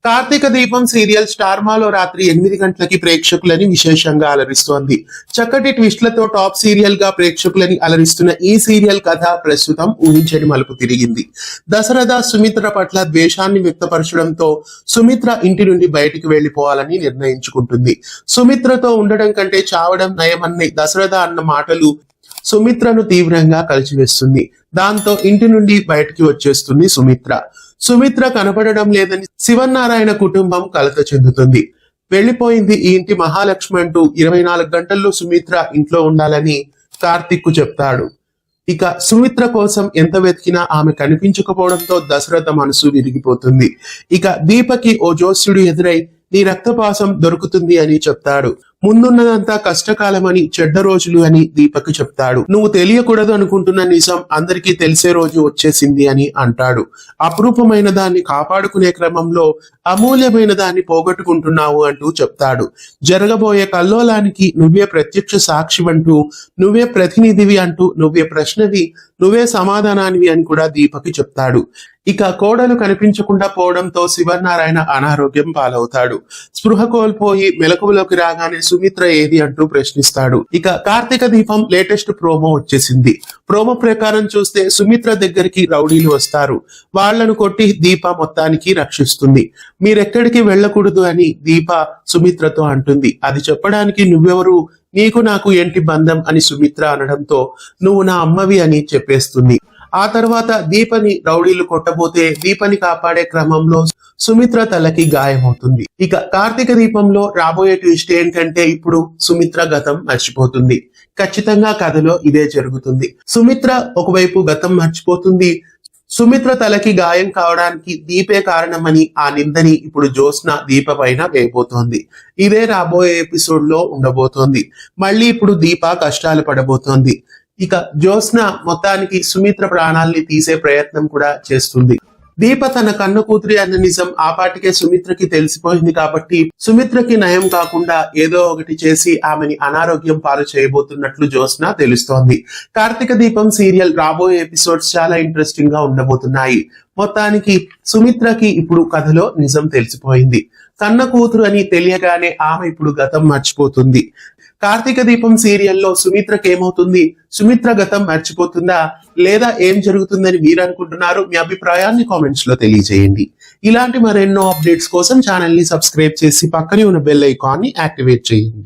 కార్తీక దీపం serial star మాలో రాత్రి 8 గంటలకి ప్రేక్షకులని విశేషంగా అలరిస్తోంది. చక్కటి ట్విస్ట్లతో టాప్ సీరియల్ గా ప్రేక్షకులని అలరిస్తున్న ఈ సీరియల్ కథ ప్రస్తుతం ఊహించని మలుపు తిరిగింది. దశరథ సుమిత్ర పట్ల ద్వేషాన్ని వ్యక్తపరచడంతో సుమిత్ర ఇంటి నుండి బయటికి వెళ్లిపోవాలని నిర్ణయించుకుంటుంది. సుమిత్రతో ఉండడం కంటే చావడం నయమని దశరథ అన్న మాటలు సుమిత్రను తీవ్రంగా కలిచివేస్తుంది. దాంతో ఇంటి నుండి బయటికి వచ్చేస్తుంది సుమిత్ర కనపడడం లేదని శివనారాయణ కుటుంబం కలత చెందుతుంది. వెళ్లిపోయింది ఈ ఇంటి మహాలక్ష్మి అంటూ 24 గంటల్లో సుమిత్ర ఇంట్లో ఉండాలని కార్తిక్ కు చెప్తాడు. ఇక సుమిత్ర కోసం ఎంత వెతికినా ఆమె కనిపించకపోవడంతో దశరథ మనసు విరిగిపోతుంది. ఇక దీపకి ఓ జోస్యుడు ఎదురై నీ రక్తపాసం దొరుకుతుంది అని చెప్తాడు. ముందున్నదంతా కష్టకాలమని, చెడ్డ రోజులు అని దీపక్ చెప్తాడు. నువ్వు తెలియకూడదు అనుకుంటున్న నిజం అందరికీ తెలిసే రోజు వచ్చేసింది అని అంటాడు. అపురూపమైన దాన్ని కాపాడుకునే క్రమంలో అమూల్యమైన దాన్ని పోగొట్టుకుంటున్నావు అంటూ చెప్తాడు. జరగబోయే కల్లోలానికి నువ్వే ప్రత్యక్ష సాక్షివంటూ, నువ్వే ప్రతినిధివి అంటూ, నువ్వే ప్రశ్నవి, నువ్వే సమాధానానివి అని కూడా దీపక్ చెప్తాడు. ఇక కోడలు కనిపించకుండా పోవడంతో శివనారాయణ అనారోగ్యం పాలవుతాడు. స్పృహ కోల్పోయి మెలకువలోకి రాగానే సుమిత్ర ఏది అంటూ ప్రశ్నిస్తాడు. ఇక కార్తీక దీపం లేటెస్ట్ ప్రోమో వచ్చేసింది. ప్రోమో ప్రకారం చూస్తే సుమిత్ర దగ్గరికి రౌడీలు వస్తారు. వాళ్లను కొట్టి దీప మొత్తానికి రక్షిస్తుంది. మీరెక్కడికి వెళ్ళకూడదు అని దీప సుమిత్రతో అంటుంది. అది చెప్పడానికి నువ్వెవరు, నీకు నాకు ఏంటి బంధం అని సుమిత్ర అనడంతో నువ్వు నా అమ్మవి అని చెప్పేస్తుంది. ఆ తర్వాత దీపని రౌడీలు కొట్టబోతే దీపని కాపాడే క్రమంలో సుమిత్ర తలకి గాయమవుతుంది. ఇక కార్తీక దీపంలో రాబోయే ట్విస్ట్ ఏంటంటే ఇప్పుడు సుమిత్ర గతం మర్చిపోతుంది. ఖచ్చితంగా కథలో ఇదే జరుగుతుంది. సుమిత్ర ఒకవైపు గతం మర్చిపోతుంది. సుమిత్ర తలకి గాయం కావడానికి దీపే కారణమని ఆ నిందని ఇప్పుడు జ్యోత్స్న దీప పైన వేయబోతోంది. ఇదే రాబోయే ఎపిసోడ్ లో ఉండబోతోంది. మళ్ళీ ఇప్పుడు దీప కష్టాలు పడబోతోంది. ఇక జ్యోత్స్న మొత్తానికి సుమిత్ర ప్రాణాల్ని తీసే ప్రయత్నం కూడా చేస్తుంది. దీప తన కన్న కూతురి అన్న నిజం ఆపాటికే సుమిత్రకి తెలిసిపోయింది కాబట్టి సుమిత్రకి నయం కాకుండా ఏదో ఒకటి చేసి ఆమెని అనారోగ్యం పాలు చేయబోతున్నట్లు జ్యోత్స్న తెలుస్తోంది. కార్తీక దీపం సీరియల్ రాబోయే ఎపిసోడ్స్ చాలా ఇంట్రెస్టింగ్ గా ఉండబోతున్నాయి. మొత్తానికి సుమిత్రకి ఇప్పుడు కథలో నిజం తెలిసిపోయింది. కన్న కూతురు అని తెలియగానే ఆమె ఇప్పుడు గతం మర్చిపోతుంది. కార్తీక దీపం సీరియల్లో సుమిత్రకి ఏమవుతుంది? సుమిత్ర గతం మర్చిపోతుందా లేదా ఏం జరుగుతుందని మీరు అనుకుంటున్నారు? మీ అభిప్రాయాన్ని కామెంట్స్ లో తెలియజేయండి. ఇలాంటి మరెన్నో అప్డేట్స్ కోసం ఛానల్ ని సబ్స్క్రైబ్ చేసి పక్కనే ఉన్న బెల్ ఐకాన్ ని యాక్టివేట్ చేయండి.